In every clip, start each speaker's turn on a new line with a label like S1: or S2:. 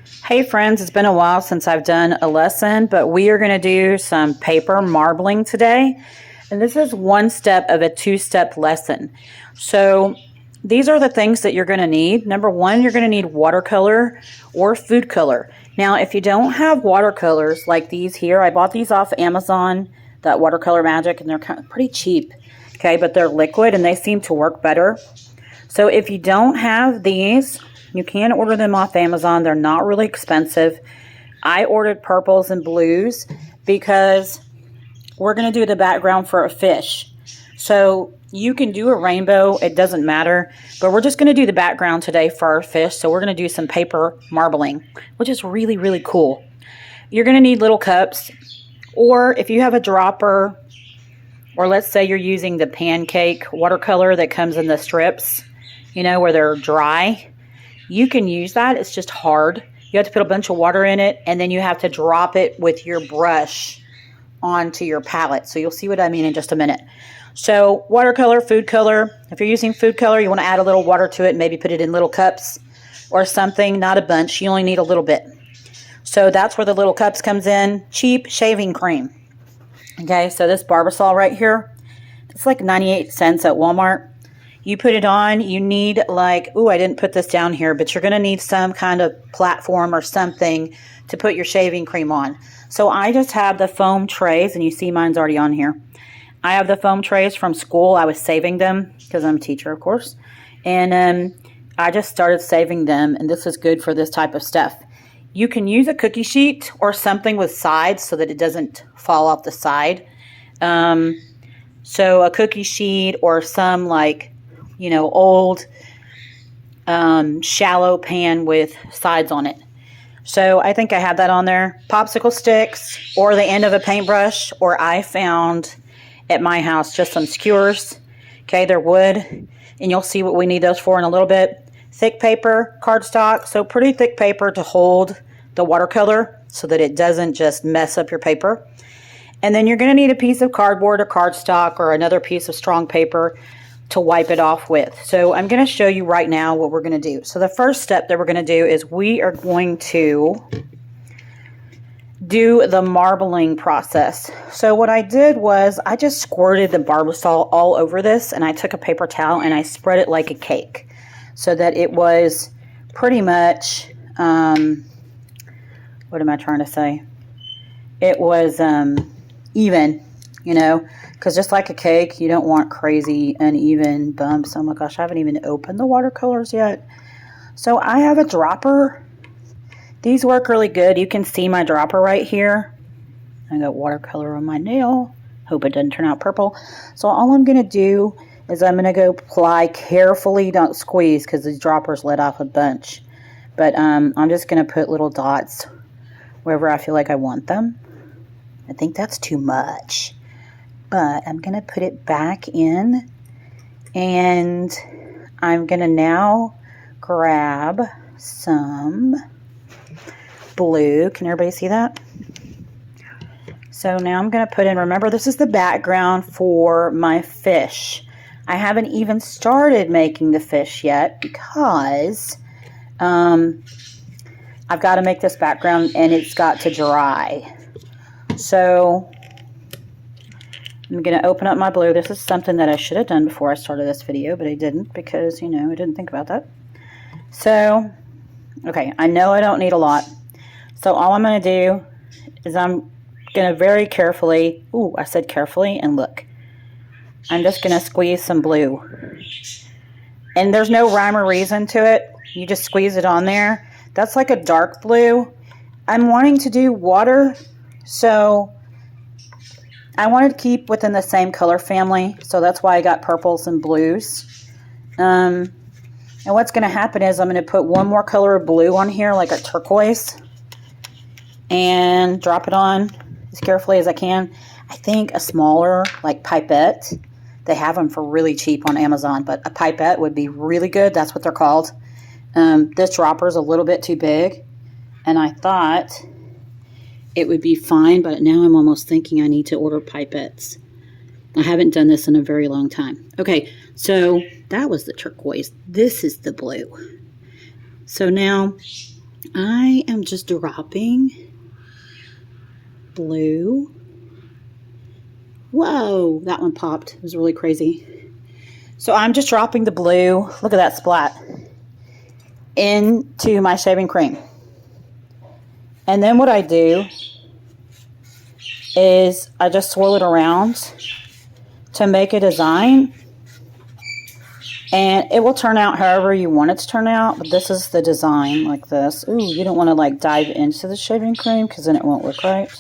S1: Hey friends, it's been a while since I've done a lesson, but we are going to do some paper marbling today. And this is one step of a two-step lesson. So these are the things that you're going to need. Number one, you're going to need watercolor or food color. Now, if you don't have watercolors like these here, I bought these off Amazon, that Watercolor Magic, and they're kind of pretty cheap. Okay, but they're liquid and they seem to work better. So if you don't have these, you can order them off Amazon. They're not really expensive. I ordered purples and blues because we're going to do the background for a fish. So you can do a rainbow. It doesn't matter. But we're just going to do the background today for our fish. So we're going to do some paper marbling, which is really, really cool. You're going to need little cups. Or if you have a dropper, or let's say you're using the pancake watercolor that comes in the strips, you know, where they're dry. You can use that. It's just hard. You have to put a bunch of water in it, and then you have to drop it with your brush onto your palette. So you'll see what I mean in just a minute. So watercolor, food color. If you're using food color, you want to add a little water to it and maybe put it in little cups or something, not a bunch. You only need a little bit. So that's where the little cups comes in. Cheap shaving cream. Okay, so this Barbasol right here, it's like 98 cents at Walmart. You put it on, you need like, ooh, I didn't put this down here, but you're going to need some kind of platform or something to put your shaving cream on. So I just have the foam trays, and you see mine's already on here. I have the foam trays from school. I was saving them because I'm a teacher, of course. And I just started saving them, and this is good for this type of stuff. You can use a cookie sheet or something with sides so that it doesn't fall off the side. So a cookie sheet or some like, you know, old shallow pan with sides on it. So I think I have that on there. Popsicle sticks or the end of a paintbrush, or I found at my house just some skewers. Okay, they're wood, and you'll see what we need those for in a little bit. Thick paper, cardstock, so pretty thick paper to hold the watercolor so that it doesn't just mess up your paper. And then you're going to need a piece of cardboard or cardstock or another piece of strong paper to wipe it off with. So I'm going to show you right now what we're going to do. So the first step that we're going to do is we are going to do the marbling process. So what I did was I just squirted the Barbasol all over this, and I took a paper towel and I spread it like a cake so that it was pretty much, what am I trying to say? It was even, you know, because just like a cake, you don't want crazy uneven bumps. Oh my gosh, I haven't even opened the watercolors yet. So I have a dropper. These work really good. You can see my dropper right here. I got watercolor on my nail. Hope it doesn't turn out purple. So all I'm going to do is I'm going to go apply carefully. Don't squeeze because these droppers let off a bunch. But I'm just going to put little dots wherever I feel like I want them. I think that's too much. But I'm going to put it back in, and I'm going to now grab some blue. Can everybody see that? So now I'm going to put in, remember this is the background for my fish. I haven't even started making the fish yet because I've got to make this background and it's got to dry. So I'm going to open up my blue. This is something that I should have done before I started this video, but I didn't because, you know, I didn't think about that. So, okay, I know I don't need a lot. So all I'm going to do is I'm going to very carefully, ooh, I said carefully, and look. I'm just going to squeeze some blue. And there's no rhyme or reason to it. You just squeeze it on there. That's like a dark blue. I'm wanting to do water, so I wanted to keep within the same color family, so that's why I got purples and blues. And what's going to happen is I'm going to put one more color of blue on here, like a turquoise, and drop it on as carefully as I can. I think a smaller, like pipette, they have them for really cheap on Amazon, but a pipette would be really good. That's what they're called. This dropper is a little bit too big, and I thought it would be fine, but now I'm almost thinking I need to order pipettes. I haven't done this in a very long time. Okay, so that was the turquoise. This is the blue. So now I am just dropping blue. Whoa, that one popped. It was really crazy. So I'm just dropping the blue, look at that splat, into my shaving cream. And then what I do is I just swirl it around to make a design. And it will turn out however you want it to turn out, but this is the design, like this. Ooh, you don't want to like dive into the shaving cream because then it won't look right.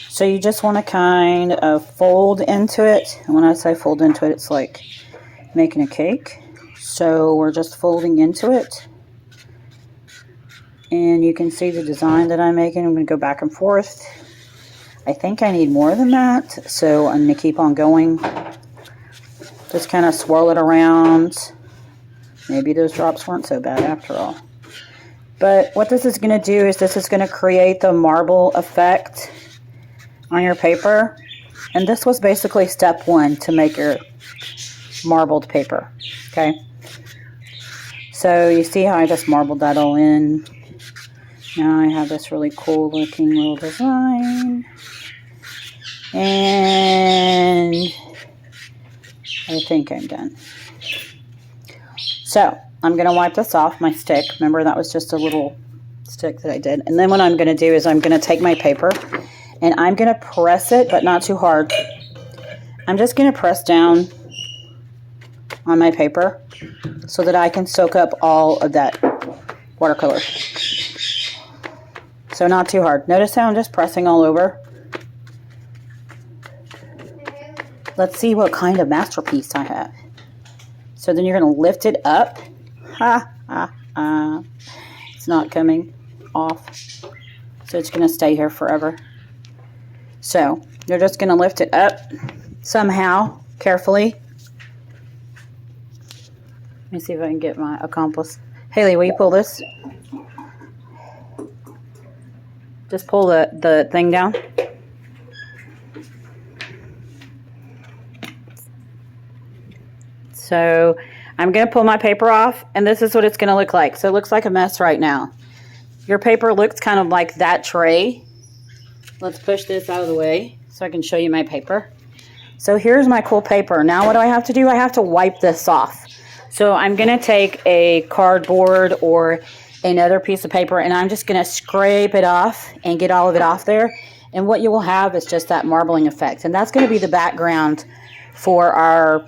S1: So you just want to kind of fold into it. And when I say fold into it, it's like making a cake. So we're just folding into it. And you can see the design that I'm making. I'm going to go back and forth. I think I need more than that, so I'm going to keep on going. Just kind of swirl it around. Maybe those drops weren't so bad after all. But what this is going to do is this is going to create the marble effect on your paper. And this was basically step one to make your marbled paper. Okay. So you see how I just marbled that all in. Now I have this really cool looking little design. And I think I'm done. So I'm going to wipe this off my stick. Remember, that was just a little stick that I did. And then what I'm going to do is I'm going to take my paper and I'm going to press it, but not too hard. I'm just going to press down on my paper so that I can soak up all of that watercolor. So not too hard. Notice how I'm just pressing all over. Let's see what kind of masterpiece I have. So then you're going to lift it up. Ha, ha, ha. It's not coming off. So it's going to stay here forever. So you're just going to lift it up somehow, carefully. Let me see if I can get my accomplice. Haley, will you pull this? Just pull the thing down. So I'm going to pull my paper off, and this is what it's going to look like. So it looks like a mess right now. Your paper looks kind of like that tray. Let's push this out of the way so I can show you my paper. So here's my cool paper. Now what do I have to do? I have to wipe this off. So I'm going to take a cardboard or another piece of paper, and I'm just going to scrape it off and get all of it off there. And what you will have is just that marbling effect. And that's going to be the background for our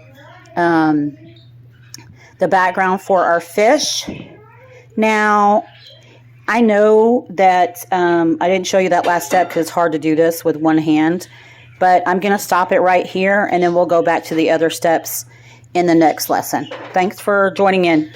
S1: fish. Now, I know that I didn't show you that last step because it's hard to do this with one hand, but I'm going to stop it right here, and then we'll go back to the other steps in the next lesson. Thanks for joining in.